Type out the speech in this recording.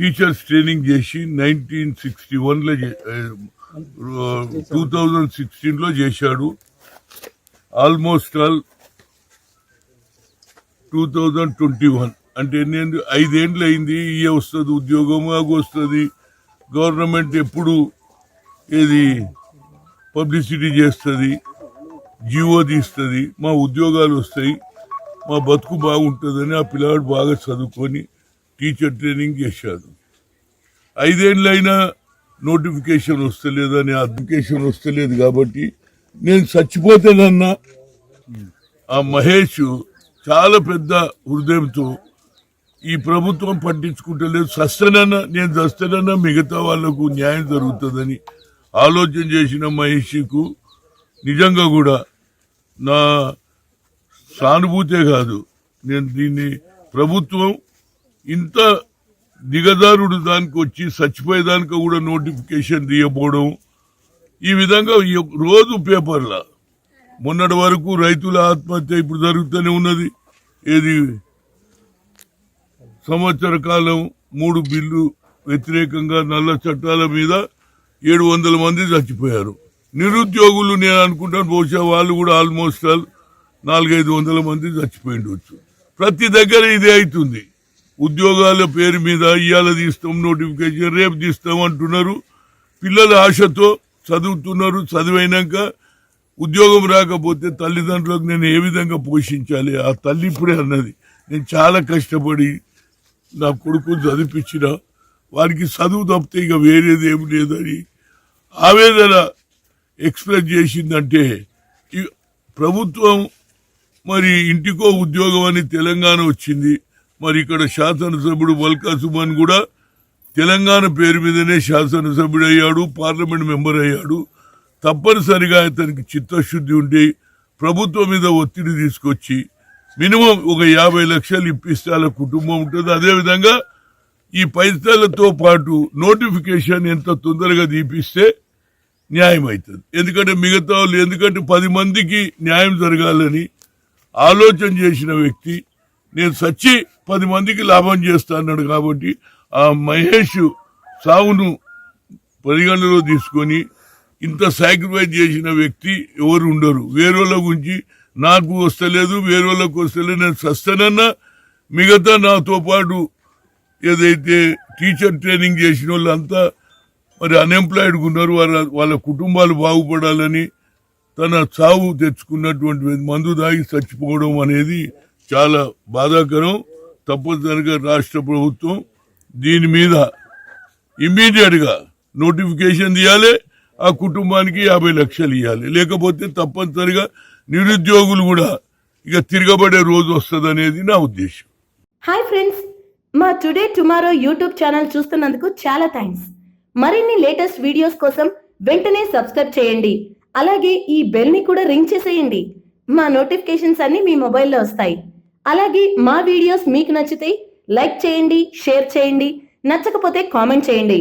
Teachers training చేసి 1961లో 2016లో చేశాడు. Almost all 2021 అంటే 5 ఏళ్ళు అయింది. వస్తుంది ఉద్యోగం, వస్తుంది. గవర్నమెంట్ ఎప్పుడు ఏది పబ్లిసిటీ చేస్తుంది, జీవో తీస్తుంది, మా ఉద్యోగాలు వస్తాయి, మా బతుకు బాగుంటుందని ఆ పిల్లవాడు బాగా చదువుకొని టీచర్ ట్రైనింగ్ చేశాడు. 5 ఏళ్ళైనా నోటిఫికేషన్ వస్తలేదని, అప్లికేషన్ వస్తలేదు. కాబట్టి నేను చచ్చిపోతేనన్నా ఆ మహేష్ చాలా పెద్ద హృదయంతో ఈ ప్రభుత్వం పట్టించుకుంటలేదు, నేను చస్తేనన్నా మిగతా వాళ్లకు న్యాయం జరుగుతుందని ఆలోచన చేసిన మహేష్కు నిజంగా కూడా నా సానుభూతే కాదు, నేను దీన్ని ప్రభుత్వం ఇంత దిగదారుడు దానికి వచ్చి చచ్చిపోయేదానికి కూడా నోటిఫికేషన్ తీయకపోవడం, ఈ విధంగా రోజు పేపర్ల మొన్నటి వరకు రైతుల ఆత్మహత్య ఇప్పుడు జరుగుతూనే ఉన్నది. ఏది సంవత్సర కాలం 3 బిల్లు వ్యతిరేకంగా నల్ల చట్టాల మీద 700 మంది చచ్చిపోయారు. నిరుద్యోగులు నేను అనుకుంటాను బహుశా వాళ్ళు కూడా ఆల్మోస్ట్ 400-500 మంది చచ్చిపోయిండొచ్చు. ప్రతి దగ్గర ఇదే అవుతుంది. ఉద్యోగాల పేరు మీద ఇవాళ తీస్తాం నోటిఫికేషన్, రేపు తీస్తాం అంటున్నారు. పిల్లల ఆశతో చదువుతున్నారు. చదివైనాక ఉద్యోగం రాకపోతే తల్లిదండ్రులకు నేను ఏ విధంగా పోషించాలి? ఆ తల్లి ఇప్పుడే అన్నది, నేను చాలా కష్టపడి నా కొడుకుని చదివించిన, వారికి చదువు తప్పితే ఇక వేరేది ఏమి లేదని ఆవేదన ఎక్స్ప్రెస్ చేసిందంటే, ప్రభుత్వం మరి ఇంటికో ఉద్యోగం అని తెలంగాణ వచ్చింది. మరి ఇక్కడ శాసనసభ్యుడు వల్కా సుమన్ కూడా తెలంగాణ పేరు మీదనే శాసనసభ్యుడు అయ్యాడు, పార్లమెంట్ మెంబర్ అయ్యాడు. తప్పనిసరిగా అతనికి చిత్తశుద్ధి ఉండి ప్రభుత్వం మీద ఒత్తిడి తీసుకొచ్చి మినిమం ఒక 50 లక్షలు ఇప్పిస్తే వాళ్ళ కుటుంబం ఉంటుంది. అదేవిధంగా ఈ పైసలతో పాటు నోటిఫికేషన్ ఎంత తొందరగా తీపిస్తే న్యాయం అవుతుంది. ఎందుకంటే మిగతా వాళ్ళు, ఎందుకంటే 10 మందికి న్యాయం జరగాలని ఆలోచన చేసిన వ్యక్తి, నేను సచ్చి 10 మందికి లాభం చేస్తా అన్నాడు. కాబట్టి ఆ మహేష్ సావును పరిగణలో తీసుకొని ఇంత సాక్రిఫైస్ చేసిన వ్యక్తి ఎవరు ఉండరు. వేరేళ్ళ గురించి నాకు వస్తలేదు, వేరేళ్ళకు వస్తలేదు, నేను సస్తనన్నా మిగతా నాతో పాటు ఏదైతే టీచర్ ట్రైనింగ్ చేసిన వాళ్ళంతా మరి అన్ఎంప్లాయిడ్గా ఉన్నారు, వాళ్ళ కుటుంబాలు బాగుపడాలని తన చావు తెచ్చుకున్నటువంటి మందు దాగి చచ్చిపోవడం అనేది చాలా బాధాకరం. తప్పనిసరిగా రాష్ట్ర ప్రభుత్వం దీని మీద ఇమ్మీడియట్ గా నోటిఫికేషన్ తీయాలి, ఆ కుటుంబానికి 50 లక్షలు ఇవ్వాలి. లేకపోతే తప్పనిసరిగా నిరుద్యోగులు కూడా ఇక తిరగబడే రోజు వస్తుంది అనేది నా ఉద్దేశం. హాయ్ ఫ్రెండ్స్, మా టుడే టుమారో యూట్యూబ్ ఛానల్ చూస్తున్నందుకు చాలా థ్యాంక్స్. మరిన్ని లేటెస్ట్ వీడియోస్ కోసం వెంటనే సబ్స్క్రైబ్ చేయండి. అలాగే ఈ బెల్ ని కూడా రింగ్ చేసేయండి. మా నోటిఫికేషన్స్ అన్ని మీ మొబైల్లో వస్తాయి. అలాగే మా వీడియోస్ మీకు నచ్చితే లైక్ చేయండి, షేర్ చేయండి, నచ్చకపోతే కామెంట్ చేయండి.